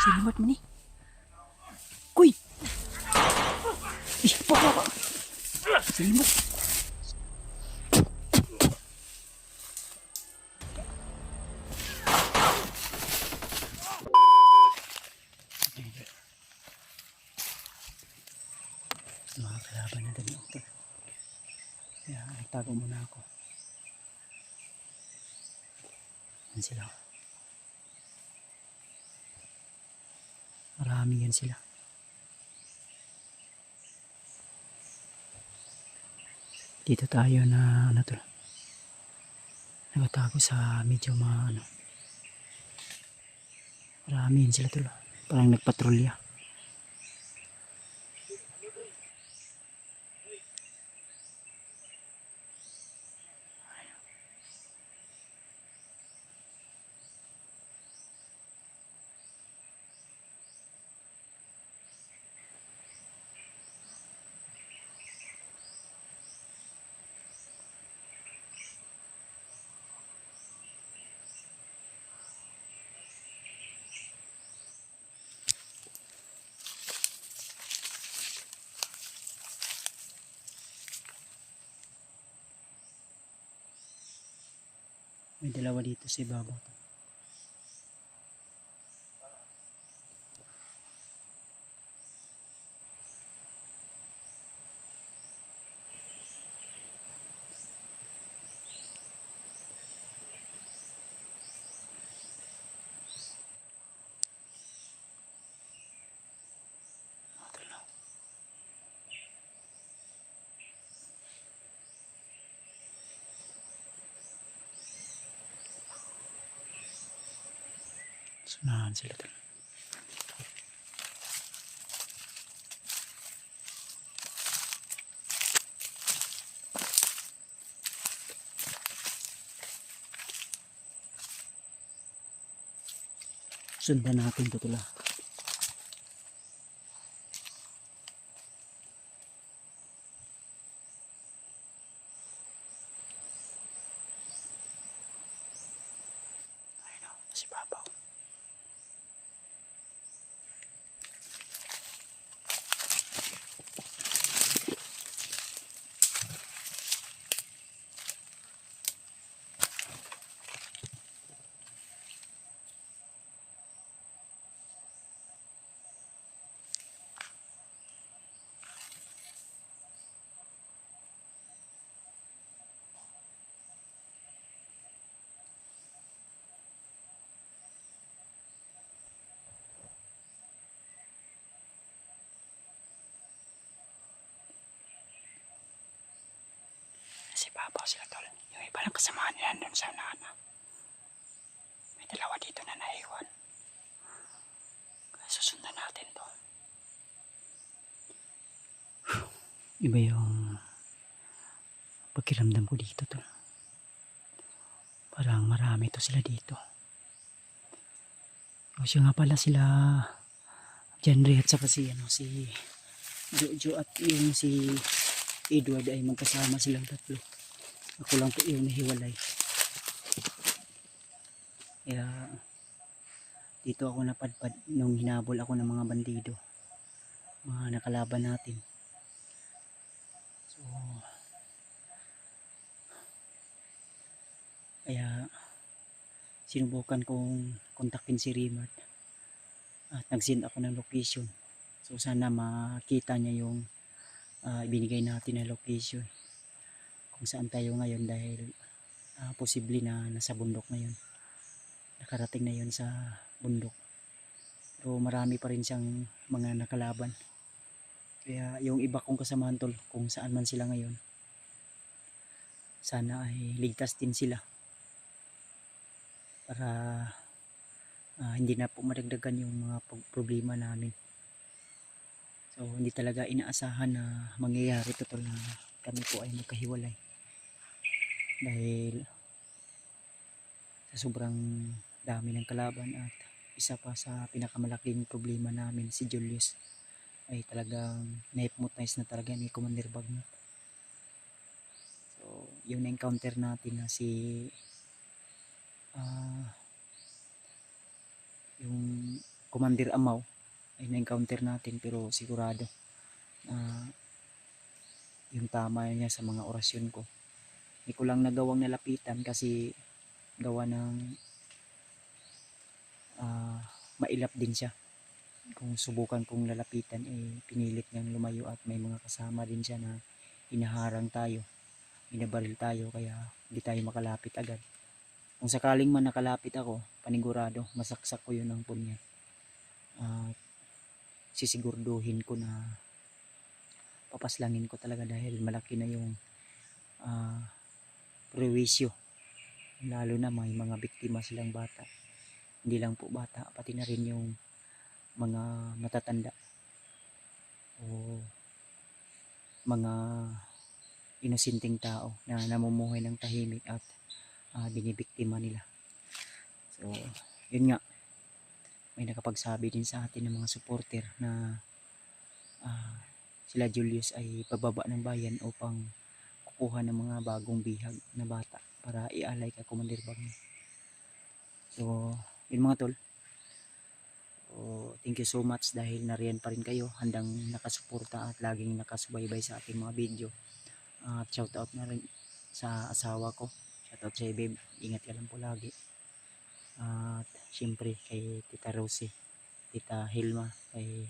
Silimat mo ni. Kuy! Ih, pa. Silimat. Mga kalaban na dali ako. Kaya nagtago muna ako. Yan sila. Marami yan sila. Dito tayo na ano to. Nagatago sa medyo ano. Marami yan sila to. Parang nagpatrolya. May dalawa dito sa ibabaw. Sunahan sila talaga. Sundan natin ito tula. Ayun o, si Babaw. Si Babaw sila tol. Yung iba ng kasamahan nila doon sa nana. May dalawa dito na naiwan. Kaya susundan natin to. Iba yung pagkiramdam ko dito tol. Parang marami to sila dito. Kasi nga pala sila Janry at saka si Jojo at yung si Edward ay magkasama silang tatlo. Ako lang po yung nahiwalay. Kaya dito ako napadpad nung hinabol ako ng mga bandido. Mga nakalaban natin. So kaya sinubukan kong kontakin si Rimart at nag-send ako ng location. So sana makita niya yung ibinigay natin na location kung saan tayo ngayon dahil posible na nasa bundok na yun. Nakarating na yun sa bundok. Pero marami pa rin siyang mga nakalaban. Kaya yung iba kong kasamahan tol, kung saan man sila ngayon, sana ay ligtas din sila. Para hindi na po madagdagan yung mga problema namin. So hindi talaga inaasahan na mangyayari ito tol na kami po ay magkahiwalay. Dahil sa sobrang dami ng kalaban at isa pa sa pinakamalaking problema namin si Julius ay talagang na-hypnotize na talaga ni Commander Bagnot. So yung na-encounter natin na si yung Commander Amaw ay na-encounter natin, pero sigurado na yung tama niya sa mga orasyon ko. Hindi ko lang nagawang nalapitan kasi gawa ng mailap din siya. Kung subukan kong lalapitan, pinilit niyang lumayo at may mga kasama din siya na hinaharang tayo, binabaril tayo, kaya hindi tayo makalapit agad. Kung sakaling man nakalapit ako, panigurado masaksak ko yun ng punyan. Sisigurduhin ko na papaslangin ko talaga dahil malaki na yung prewisyo, lalo na may mga biktima silang bata. Hindi lang po bata, pati na rin yung mga matatanda o mga inosenteng tao na namumuhay ng tahimik at binibiktima nila. So yun nga, may nakapagsabi din sa atin ng mga supporter na sila Julius ay pababa ng bayan upang kukuha ng mga bagong bihag na bata para ialay kay Commander Bagnot. So yun mga tol, thank you so much dahil nariyan pa rin kayo, handang nakasuporta at laging nakasubaybay sa ating mga video. At shoutout na rin sa asawa ko, shoutout sa babe, ingat ka lang po lagi. At syempre kay Tita Rosie, Tita Hilma, kay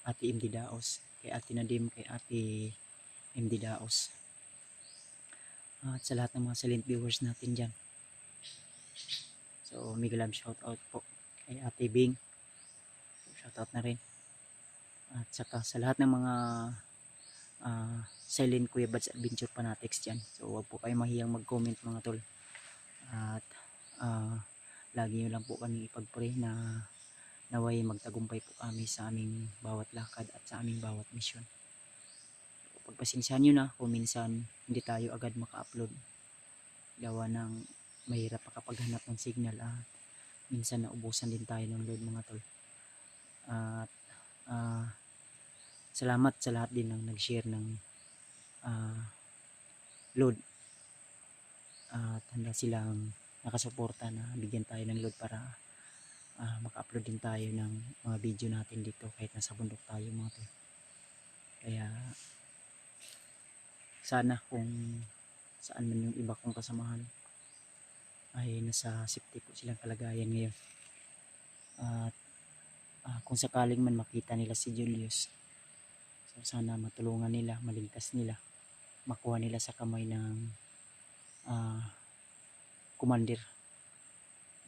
Ate MD Daos, kay Ate Nadim, kay Ate MD Daos, at sa lahat ng mga silent viewers natin dyan. So mega love shoutout po kay Ate Bing, shoutout na rin. At saka sa lahat ng mga silent Kuya Bads Adventure fanatics dyan, so huwag po kayo mahiyang mag-comment mga tol. At lagi nyo lang po kami ipag-pray na naway magtagumpay po kami sa aming bawat lakad at sa aming bawat mission. Pagpasensyahan nyo na kung minsan hindi tayo agad maka-upload, gawa ng mahirap makapaghanap ng signal at minsan naubusan din tayo ng load mga tol. At salamat sa lahat din ng nag-share ng load at handa silang nakasuporta na bigyan tayo ng load para maka-upload din tayo ng mga video natin dito kahit nasa bundok tayo mga tol. Kaya sana kung saan man yung iba kong kasamahan ay nasa safety po silang kalagayan ngayon. At kung sakaling man makita nila si Julius, so sana matulungan nila, maligtas nila, makuha nila sa kamay ng commander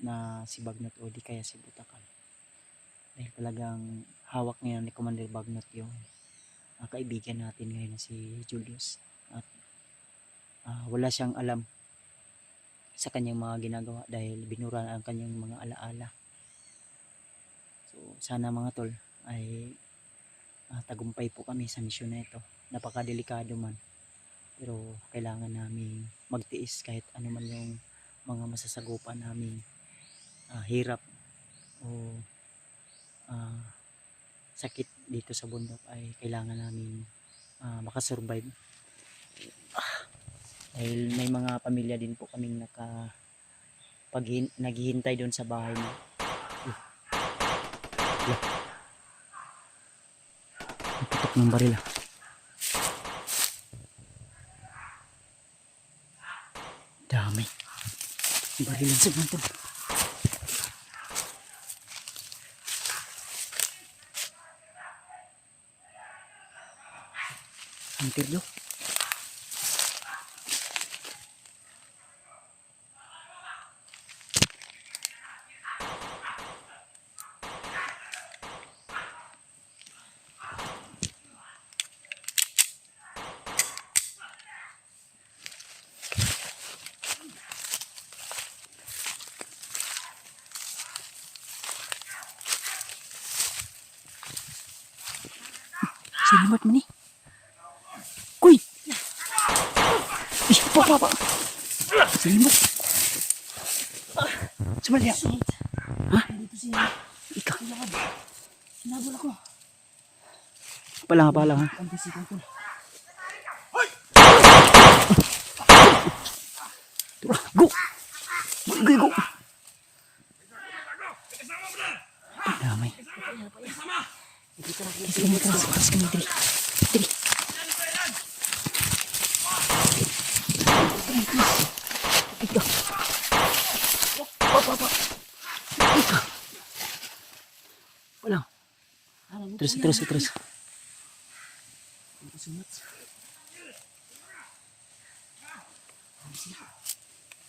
na si Bagnot o di kaya si Butakal. Dahil talagang hawak ngayon ni Commander Bagnot yung kaibigan natin ngayon na si Julius. At wala siyang alam sa kanyang mga ginagawa dahil binura ang kanyang mga alaala. So sana mga tol ay tagumpay po kami sa misyon na ito. Napakadelikado man, pero kailangan namin magtiis kahit ano man yung mga masasagupan namin hirap o sakit dito sa bundok, ay kailangan namin makasurvive. Dahil may mga pamilya din po kaming naghihintay doon sa bahay mo. Putok ng baril dami barilan sa mga tol. Hunter do. Sinimat mo ni. Kuy! Pa. Sinimat. Sumali ako. Ha? Ikaw. Sinabol ako. Pala ha. Go! Go! Damay. Dito kami tras. Oras kami. Dili. Dili. Ito. Papa. Ito. Wala. Terus.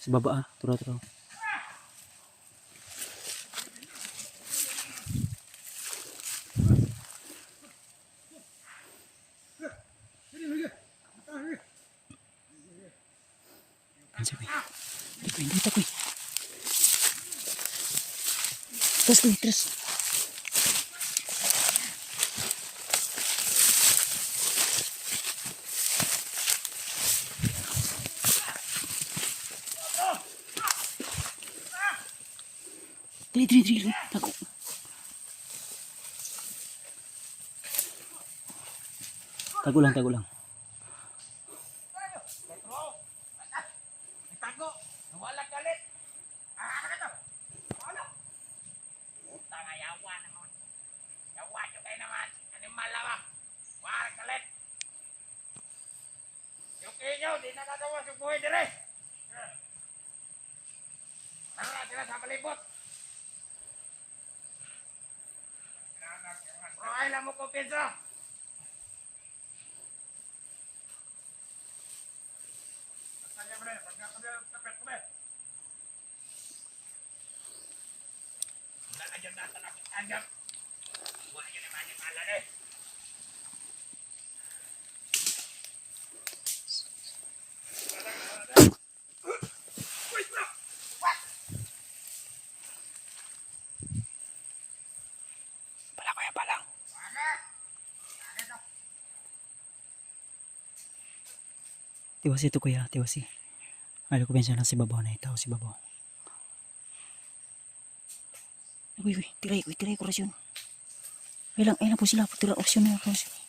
Sa baba Turo. Dito ko. Terus. Dili. Tago lang. Tago, wala galit. Ano ka to? Ano? Puta nga yawa naman. Yawa nyo kayo naman. Animal lamang. Wala galit. Yung inyo, di nakagawa sa buhay dire. Ano na sila sa palibot? Pero ay lang mo kumpensa. Agak. Wah, yun naman yung pala eh. Palang. Tiwasi ito kuya. Ano ko pinsan na si babaw na itaw si babaw. Uy, tiray ko rasyon. Ay lang po sila. Tira rasyon na rasyon.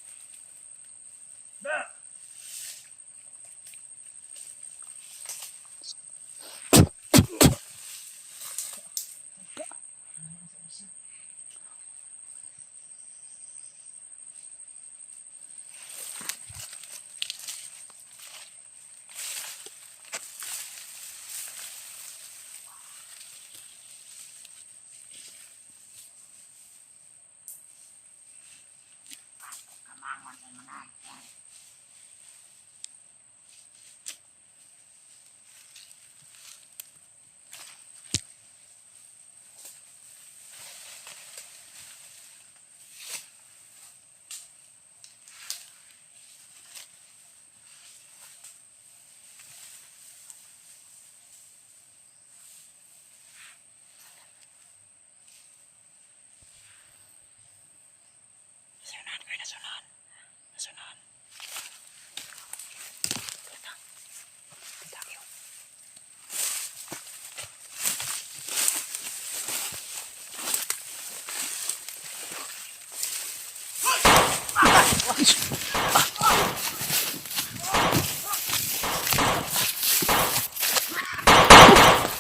Nasunahan.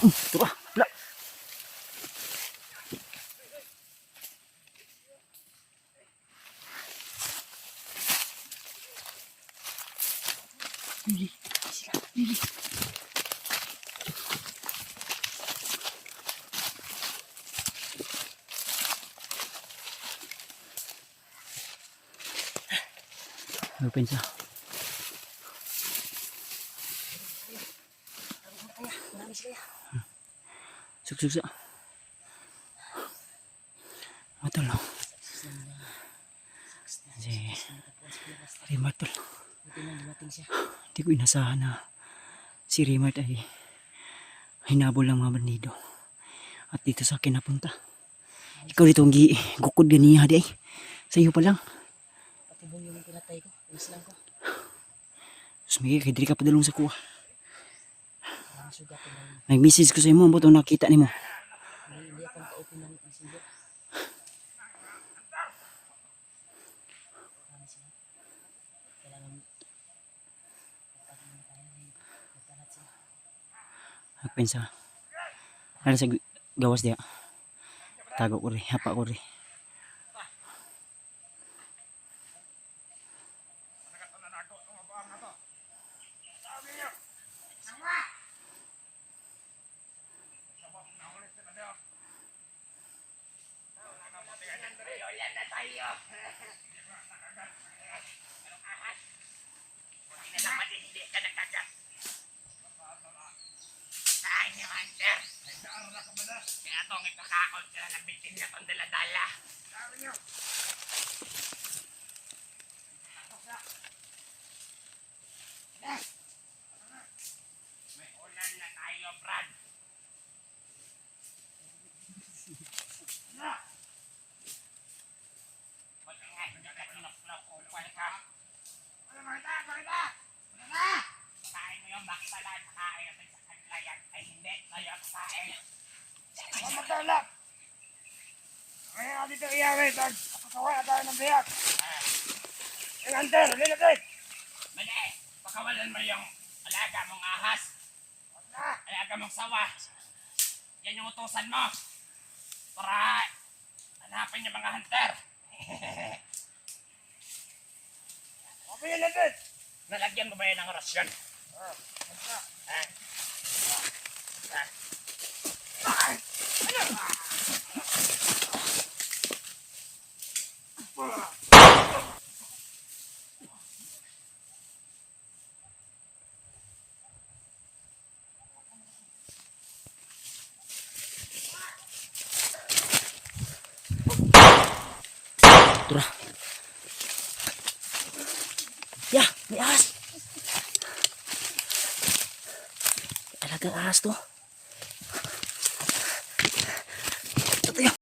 Ito ba? Lili. Open siya. Suk. Matol no. Si Rimart tol. Hindi ko inasahan na si Rimart ay hinabol ng mga bandido. At dito sa akin napunta. Ikaw dito ang gukod ganiya di ay. Sa iyo pa lang. Patibong yung pinatay ko, islang ko. Sumigay kay diri ka padulong sa kuha. Sugat ko lang. Nag-message ko sa imo ang butong nakita nimo. Hindi akong ka-open ng messenger. Kailangan magpagin tayo na magkalat sila. Nagpensa. Ano sa gawas diya? Tago ko rin, hapa ko rin. Ulan na tayo. Hindi na naman hindi ka nakagat. Saan yung hunter? Kaya itong ikakaon sila ng bitin niya itong daladala. May ulan na tayo, Brad. Kain mo yung baksalan, kain natin sa kanila yan. Ay hindi, tayo kain. Magdalap! Ngayon dito iyawin, pagkawa na tayo ng biyak. Yung hunter, linatid! Mali, pakawalan mo yung alaga mong ahas. Alaga mong sawa. Yan yung utusan mo. Para hanapin yung mga hunter. Kapag yung linatid! Nalagyan mo ba yan ng rasyon? Ah. Tura. Ya, may ahas. Alagang ahas to.